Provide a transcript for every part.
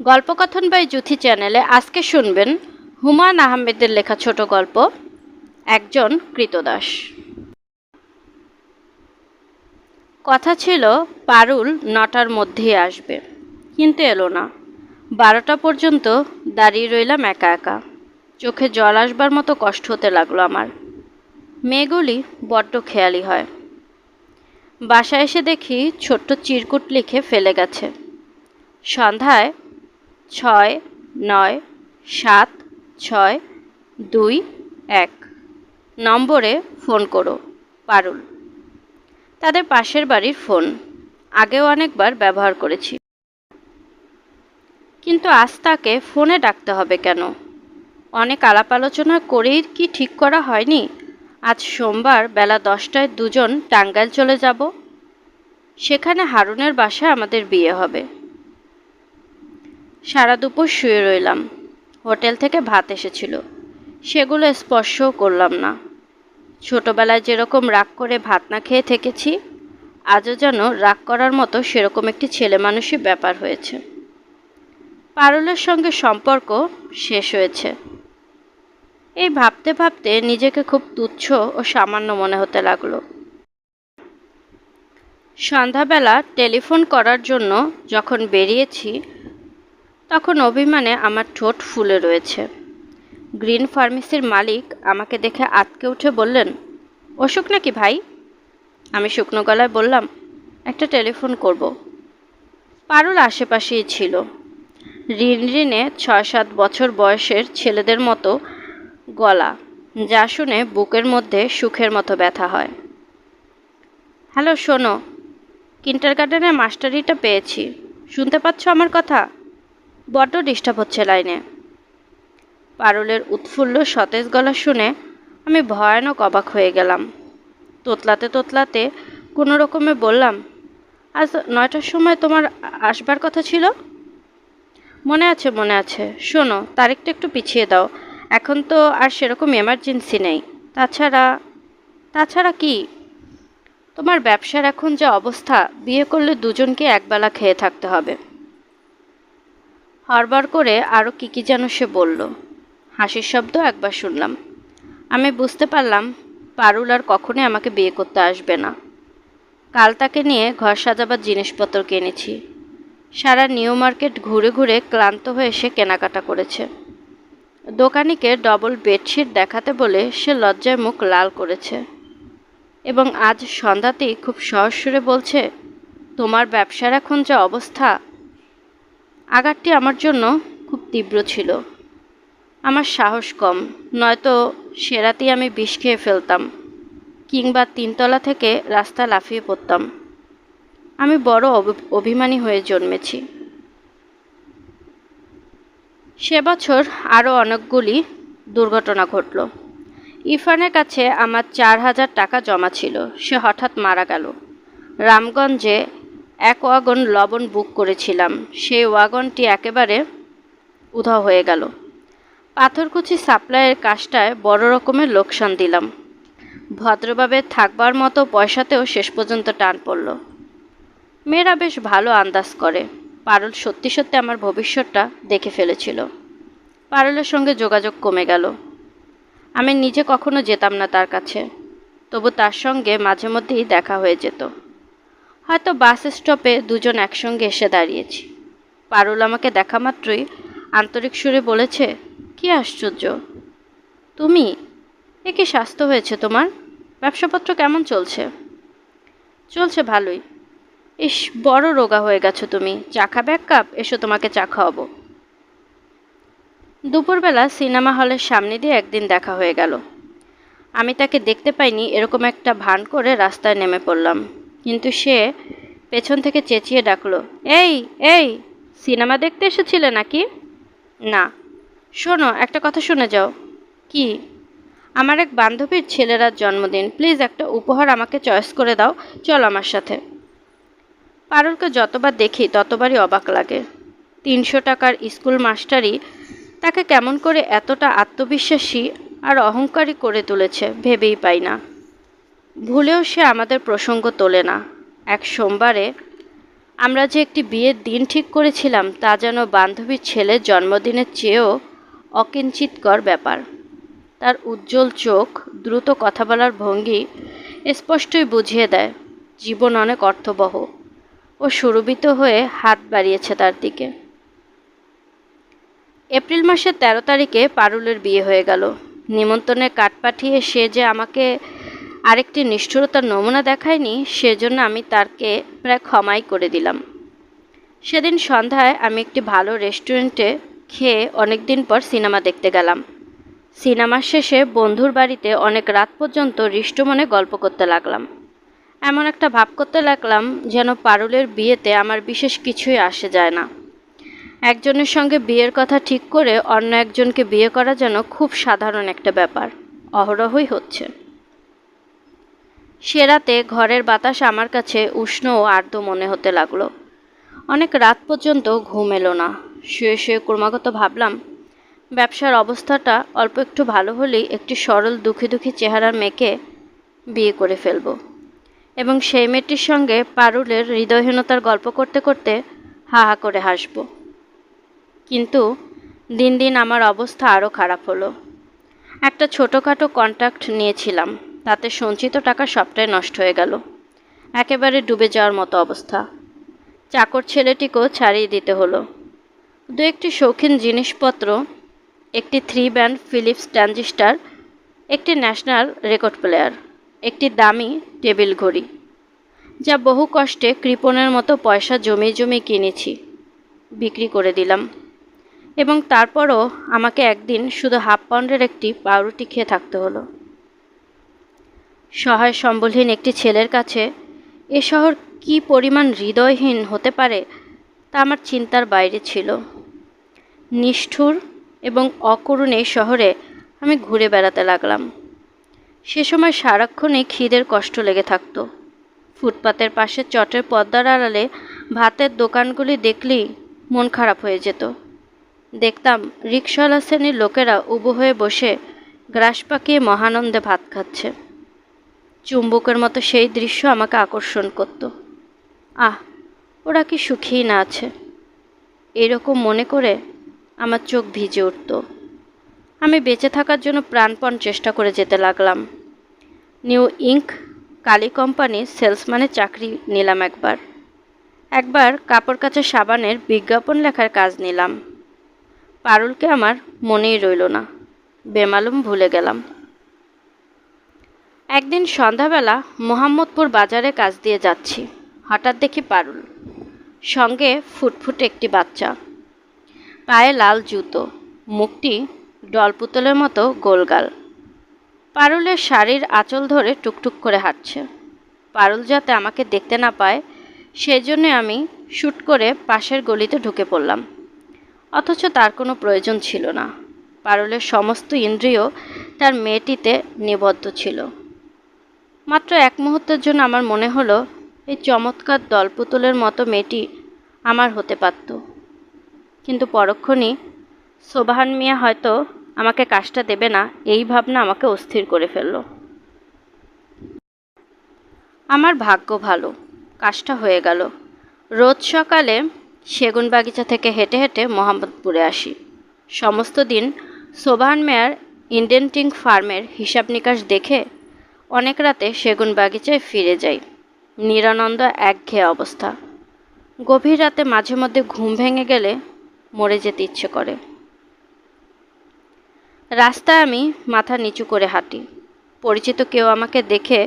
গল্পকথন by Juthi চ্যানেলে আজকে শুনবেন হুমায়ুন আহমেদের লেখা ছোট গল্প একজন কৃতদাস। কথা ছিল পারুল ৯টার মধ্যেই আসবে, কিন্তু এলো না। ১২টা পর্যন্ত দাঁড়িয়ে রইলাম একা একা। চোখে জল আসবার মতো কষ্ট হতে লাগলো আমার। মেয়েগুলি বড্ড খেয়ালি হয়। বাসায় এসে দেখি ছোট্ট চিরকুট লিখে ফেলে গেছে, সন্ধ্যায় ৬৯৭৬২১ নম্বরে ফোন করো, পারুল। তাদের পাশের বাড়ির ফোন, আগেও অনেকবার ব্যবহার করেছি, কিন্তু আজ তাকে ফোনে ডাকতে হবে কেন? অনেক আলাপ আলোচনা করেই কি ঠিক করা হয়নি আজ সোমবার বেলা ১০টায় দুজন টাঙ্গাইল চলে যাব? সেখানে হারুনের বাসায় আমাদের বিয়ে হবে। সারা দুপুর শুয়ে রইলাম। হোটেল থেকে ভাত এসেছিল, সেগুলো স্পর্শও করলাম না। ছোটবেলায় যেরকম রাগ করে ভাত না খেয়ে থেকেছি, আজও যেন রাগ করার মতো সেরকম একটি ছেলে মানুষই ব্যাপার হয়েছে। পারুলের সঙ্গে সম্পর্ক শেষ হয়েছে, এই ভাবতে ভাবতে নিজেকে খুব তুচ্ছ ও সামান্য মনে হতে লাগলো। সন্ধ্যাবেলা টেলিফোন করার জন্য যখন বেরিয়েছি, তখন অভিমানে আমার ঠোঁট ফুলে রয়েছে। গ্রিন ফার্মেসির মালিক আমাকে দেখে আঁতকে উঠে বললেন, অসুখ নাকি ভাই? আমি শুকনো গলায় বললাম, একটা টেলিফোন করব। পারুল আশেপাশেই ছিল। ঋণে ৬-৭ বছর বয়সের ছেলেদের মতো গলা, যা শুনে বুকের মধ্যে সুখের মতো ব্যথা হয়। হ্যালো, শোনো, কিন্ডারগার্টেনের মাস্টারিটা পেয়েছি। শুনতে পাচ্ছ আমার কথা? বড্ড ডিস্টার্ব হচ্ছে লাইনে। পারুলের উৎফুল্ল সতেজ গলা শুনে আমি ভয়ানক অবাক হয়ে গেলাম। তোতলাতে তোতলাতে কোনো রকমে বললাম, আজ ৯টার সময় তোমার আসবার কথা ছিল। মনে আছে মনে আছে, শোনো, তারিখটা একটু পিছিয়ে দাও। এখন তো আর সেরকম এমার্জেন্সি নেই। তাছাড়া কি? তোমার ব্যবসার এখন যা অবস্থা, বিয়ে করলে দুজনকে একবেলা খেয়ে থাকতে হবে। হড়বড় করে আরও কী যেন সে বলল। হাসির শব্দ একবার শুনলাম। আমি বুঝতে পারলাম পারুল আর কখনোই আমাকে বিয়ে করতে আসবে না। কাল তাকে নিয়ে ঘর সাজাবার জিনিসপত্র কিনেছি। সারা নিউ মার্কেট ঘুরে ঘুরে ক্লান্ত হয়ে সে কেনাকাটা করেছে। দোকানিকে ডবল বেডশিট দেখাতে বলে সে লজ্জায় মুখ লাল করেছে, এবং আজ সন্ধ্যাতেই খুব সহজ সুরে বলছে, তোমার ব্যবসার এখন যা অবস্থা। আঘাতটি আমার জন্য খুব তীব্র ছিল। আমার সাহস কম, নয়তো সে রাতেই আমি বিষ খেয়ে ফেলতাম, কিংবা ৩তলা থেকে রাস্তা লাফিয়ে পড়তাম। আমি বড় অভিমানী হয়ে জন্মেছি। সে বছর আরও অনেকগুলি দুর্ঘটনা ঘটল। ইরফানের কাছে আমার ৪,০০০ টাকা জমা ছিল, সে হঠাৎ মারা গেল। রামগঞ্জে এক ওয়াগন লবণ বুক করেছিলাম, সেই ওয়াগনটি একেবারে উধাও হয়ে গেল। পাথরকুচি সাপ্লাইয়ের কাজটায় বড় রকমের লোকসান দিলাম। ভদ্রভাবে থাকবার মতো পয়সাতেও শেষ পর্যন্ত টান পড়ল। মেয়েরা বেশ ভালো আন্দাজ করে। পারুল সত্যি সত্যি আমার ভবিষ্যৎটা দেখে ফেলেছিল। পারুলের সঙ্গে যোগাযোগ কমে গেল। আমি নিজে কখনো যেতাম না তার কাছে, তবু তার সঙ্গে মাঝে মধ্যেই দেখা হয়ে যেত। হয়তো বাস স্টপে দুজন একসঙ্গে এসে দাঁড়িয়েছি। পারুল আমাকে দেখা মাত্রই আন্তরিক সুরে বলেছে, কি আশ্চর্য তুমি, এ কি স্বাস্থ্য হয়েছে তোমার? ব্যবসাপত্র কেমন চলছে? চলছে ভালোই। ইস, বড় রোগা হয়ে গেছো তুমি। চা খাবে এক কাপ? এসো, তোমাকে চা খাওয়াবো। দুপুরবেলা সিনেমা হলের সামনে দিয়ে একদিন দেখা হয়ে গেল। আমি তাকে দেখতে পাইনি এরকম একটা ভান করে রাস্তায় নেমে পড়লাম, কিন্তু সে পেছন থেকে চেঁচিয়ে ডাকলো, এই এই, সিনেমা দেখতে এসেছিলে নাকি? না। শোনো, একটা কথা শুনে যাও। কি? আমার এক বান্ধবীর ছেলের আজ জন্মদিন, প্লিজ একটা উপহার আমাকে চয়েস করে দাও, চলো আমার সাথে। পারুলকে যতবার দেখি ততবারই অবাক লাগে। ৩০০ টাকার স্কুল মাস্টারই তাকে কেমন করে এতটা আত্মবিশ্বাসী আর অহংকারী করে তুলেছে ভেবেই পাই না। ভুলেও সে আমাদের প্রসঙ্গ তোলে না। এক সোমবারে আমরা যে একটি বিয়ের দিন ঠিক করেছিলাম তা যেন বান্ধবীর ছেলের জন্মদিনের চেয়েও অকিঞ্চিতকর ব্যাপার। তার উজ্জ্বল চোখ, দ্রুত কথা বলার ভঙ্গি স্পষ্টই বুঝিয়ে দেয় জীবন অনেক অর্থবহ। ও সুরভিত হয়ে হাত বাড়িয়েছে তার দিকে। এপ্রিল মাসের 13 তারিখে পারুলের বিয়ে হয়ে গেল। নিমন্ত্রণের কার্ড পাঠিয়ে সে যে আমাকে আরেকটি নিষ্ঠুরতার নমুনা দেখায়নি, সেজন্য আমি তাকে প্রায় ক্ষমাই করে দিলাম। সেদিন সন্ধ্যায় আমি একটি ভালো রেস্টুরেন্টে খেয়ে অনেকদিন পর সিনেমা দেখতে গেলাম। সিনেমার শেষে বন্ধুর বাড়িতে অনেক রাত পর্যন্ত হৃষ্টমনে গল্প করতে লাগলাম। এমন একটা ভাব করতে লাগলাম যেন পারুলের বিয়েতে আমার বিশেষ কিছুই আসে যায় না। একজনের সঙ্গে বিয়ের কথা ঠিক করে অন্য একজনকে বিয়ে করা যেন খুব সাধারণ একটা ব্যাপার, অহরহই হচ্ছে। সে রাতে ঘরের বাতাস আমার কাছে উষ্ণ ও আর্দ্র মনে হতে লাগলো। অনেক রাত পর্যন্ত ঘুম এলো না। শুয়ে শুয়ে ক্রমাগত ভাবলাম, ব্যবসার অবস্থাটা অল্প একটু ভালো হলেই একটি সরল দুঃখী দুঃখী চেহারার মেয়েকে বিয়ে করে ফেলব এবং সেই মেয়েটির সঙ্গে পারুলের হৃদয়হীনতার গল্প করতে করতে হা হা করে হাসব। কিন্তু দিন দিন আমার অবস্থা আরও খারাপ হলো। একটা ছোটোখাটো কন্ট্রাক্ট নিয়েছিলাম, তাতে সঞ্চিত টাকা সবটাই নষ্ট হয়ে গেল। একেবারে ডুবে যাওয়ার মতো অবস্থা। চাকর ছেলেটিকেও ছাড়িয়ে দিতে হলো। দু একটি শৌখিন জিনিসপত্র, একটি 3 ব্যান্ড ফিলিপস ট্রানজিস্টার, একটি ন্যাশনাল রেকর্ড প্লেয়ার, একটি দামি টেবিল ঘড়ি, যা বহু কষ্টে কৃপণের মতো পয়সা জমিয়ে কিনেছি, বিক্রি করে দিলাম। এবং তারপরও আমাকে একদিন শুধু হাফ পাউন্ডের একটি পাউরুটি খেয়ে থাকতে হলো। সহায় সম্বলহীন একটি ছেলের কাছে এ শহর কী পরিমাণ হৃদয়হীন হতে পারে তা আমার চিন্তার বাইরে ছিল। নিষ্ঠুর এবং অকরুণ এই শহরে আমি ঘুরে বেড়াতে লাগলাম। সে সময় সারাক্ষণই খিদের কষ্ট লেগে থাকতো। ফুটপাতের পাশে চটের পর্দার আড়ালে ভাতের দোকানগুলি দেখলেই মন খারাপ হয়ে যেত। দেখতাম রিকশাওয়ালা শ্রেণীর লোকেরা উবু হয়ে বসে গ্রাস পাকিয়ে মহানন্দে ভাত খাচ্ছে। চুম্বকের মতো সেই দৃশ্য আমাকে আকর্ষণ করত। আহ, ওরা কি সুখী না আছে, এরকম মনে করে আমার চোখ ভিজে উঠত। আমি বেঁচে থাকার জন্য প্রাণপণ চেষ্টা করে যেতে লাগলাম। নিউ ইঙ্ক কালি কোম্পানির সেলসম্যানের চাকরি নিলাম একবার কাপড় কাচা সাবানের বিজ্ঞাপন লেখার কাজ নিলাম। পারুলকে আমার মনেই রইল না, বেমালুম ভুলে গেলাম। একদিন সন্ধ্যাবেলা মোহাম্মদপুর বাজারে কাজ দিয়ে যাচ্ছি। হঠাৎ দেখি পারুল, সঙ্গে ফুটফুটে একটি বাচ্চা, পায়ে লাল জুতো, মুখটি ডলপুতলের মতো গোলগাল। পারুলের শাড়ির আঁচল ধরে টুকটুক করে হাঁটছে। পারুল যাতে আমাকে দেখতে না পায় সেই জন্য আমি শুট করে পাশের গলিতে ঢুকে পড়লাম। অথচ তার কোনো প্রয়োজন ছিল না। পারুলের সমস্ত ইন্দ্রিয় তার মেয়েটিতে নিবদ্ধ ছিল। মাত্র এক মুহূর্তের জন্য আমার মনে হলো এই চমৎকার দলপুতুলের মতো মেয়েটি আমার হতে পারত। কিন্তু পরক্ষণই সোবাহান মিয়া হয়তো আমাকে কাজটা দেবে না, এই ভাবনা আমাকে অস্থির করে ফেলল। আমার ভাগ্য ভালো, কাজটা হয়ে গেল। রোজ সকালে সেগুন বাগিচা থেকে হেঁটে হেঁটে মোহাম্মদপুরে আসি। সমস্ত দিন সোবাহান মিয়ার ইন্ডেন্টিং ফার্মের হিসাব নিকাশ দেখে অনেক রাতে সেগুন বাগিচায় ফিরে যাই। নিরানন্দ একঘেয়ে অবস্থা। গভীর রাতে মাঝে মধ্যে ঘুম ভেঙে গেলে মরে যেতে ইচ্ছে করে। রাস্তায় আমি মাথা নিচু করে হাঁটি। পরিচিত কেউ আমাকে দেখে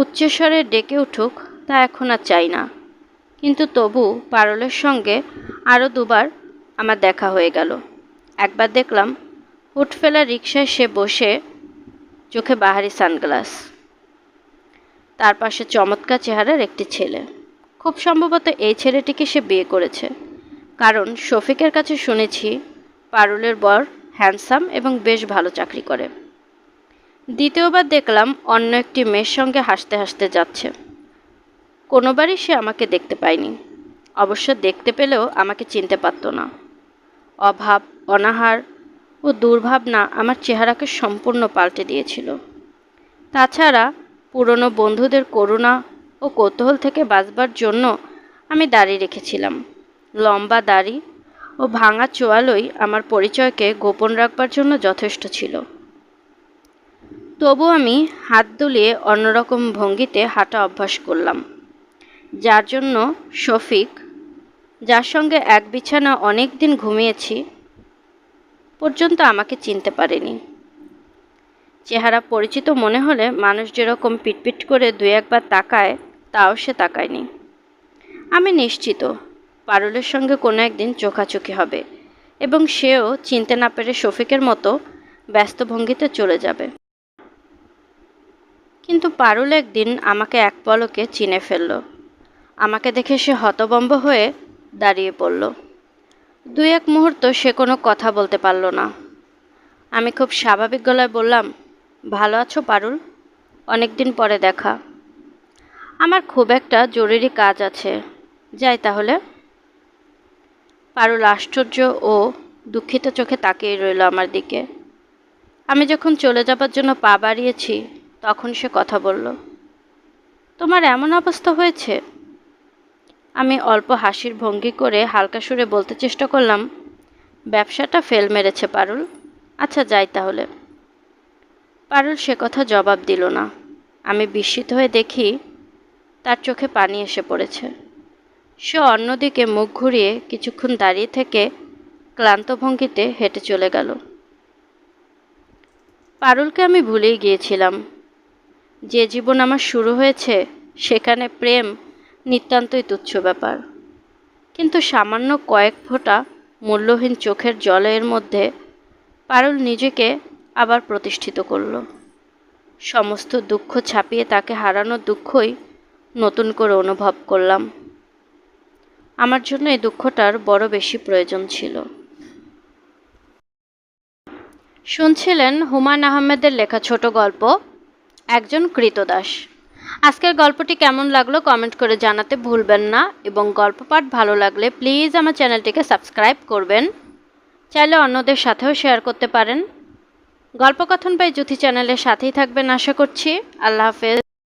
উচ্চস্বরে ডেকে উঠুক তা এখন আর চাই না। কিন্তু তবু পারুলের সঙ্গে আরও দুবার আমার দেখা হয়ে গেল। একবার দেখলাম হুটফেলা রিকশায় সে বসে, চোখে বাহারি সানগ্লাস। তার পাশে চমৎকার চেহারার একটি ছেলে। খুব সম্ভবত এই ছেলেটিকে সে বিয়ে করেছে, কারণ শফিকের কাছে শুনেছি পারুলের বর হ্যান্ডসাম এবং বেশ ভালো চাকরি করে। দ্বিতীয়বার দেখলাম অন্য একটি মেয়ের সঙ্গে হাসতে হাসতে যাচ্ছে। কোনোবারই সে আমাকে দেখতে পায়নি। অবশ্য দেখতে পেলেও আমাকে চিনতে পারত না। অভাব, অনাহার ও দুর্ভাবনা আমার চেহারাকে সম্পূর্ণ পাল্টে দিয়েছিল। তাছাড়া পুরনো বন্ধুদের করুণা ও কৌতূহল থেকে বাঁচবার জন্য আমি দাড়ি রেখেছিলাম। লম্বা দাড়ি ও ভাঙা চোয়ালই আমার পরিচয়কে গোপন রাখবার জন্য যথেষ্ট ছিল। তবু আমি হাত দুলিয়ে অন্যরকম ভঙ্গিতে হাঁটা অভ্যাস করলাম, যার জন্য শফিক, যার সঙ্গে এক বিছানা অনেক দিন ঘুমিয়েছি, পর্যন্ত আমাকে চিনতে পারেনি। চেহারা পরিচিত মনে হলে মানুষ যেরকম পিটপিট করে দুই একবার তাকায়, তাও সে তাকায়নি। আমি নিশ্চিত পারুলের সঙ্গে কোনো একদিন চোখাচোখি হবে এবং সেও চিনতে না পেরে শফিকের মতো ব্যস্ত ভঙ্গিতে চলে যাবে। কিন্তু পারুল একদিন আমাকে এক পলকে চিনে ফেলল। আমাকে দেখে সে হতভম্ব হয়ে দাঁড়িয়ে পড়ল। দুই এক মুহূর্ত সে কোনো কথা বলতে পারল না। আমি খুব স্বাভাবিক গলায় বললাম, ভালো আছো পারুল? অনেক দিন পরে দেখা। আমার খুব একটা জরুরি কাজ আছে, যাই তাহলে। পারুল আশ্চর্য ও দুঃখিত চোখে তাকিয়ে রইল আমার দিকে। আমি যখন চলে যাবার জন্য পা বাড়িয়েছি, তখন সে কথা বলল, তোমার এমন অবস্থা হয়েছে? আমি অল্প হাসির ভঙ্গি করে হালকা সুরে বলতে চেষ্টা করলাম, ব্যবসাটা ফেল মেরেছে পারুল। আচ্ছা যাই তাহলে। পারুল সে কথা জবাব দিল না। আমি বিস্মিত হয়ে দেখি তার চোখে পানি এসে পড়েছে। সে অন্যদিকে মুখ ঘুরিয়ে কিছুক্ষণ দাঁড়িয়ে থেকে ক্লান্ত ভঙ্গিতে হেঁটে চলে গেল। পারুলকে আমি ভুলেই গিয়েছিলাম। যে জীবন আমার শুরু হয়েছে, সেখানে প্রেম নিতান্তই তুচ্ছ ব্যাপার। কিন্তু সামান্য কয়েক ফোঁটা মূল্যহীন চোখের জলের মধ্যে পারুল নিজেকে আবার প্রতিষ্ঠিত করল। সমস্ত দুঃখ ছাপিয়ে তাকে হারানোর দুঃখই নতুন করে অনুভব করলাম। আমার জন্য এই দুঃখটার বড় বেশি প্রয়োজন ছিল। শুনছিলেন হুমায়ূন আহমেদের লেখা ছোট গল্প একজন কৃতদাস। আজকের গল্পটি কেমন লাগলো কমেন্ট করে জানাতে ভুলবেন না, এবং গল্প পাঠ ভালো লাগলে প্লিজ আমার চ্যানেলটিকে সাবস্ক্রাইব করবেন। চাইলে অন্যদের সাথেও শেয়ার করতে পারেন। গল্পকথন বাই জ্যোতি চ্যানেলের সাথেই থাকবেন আশা করছি। আল্লাহ হাফেজ।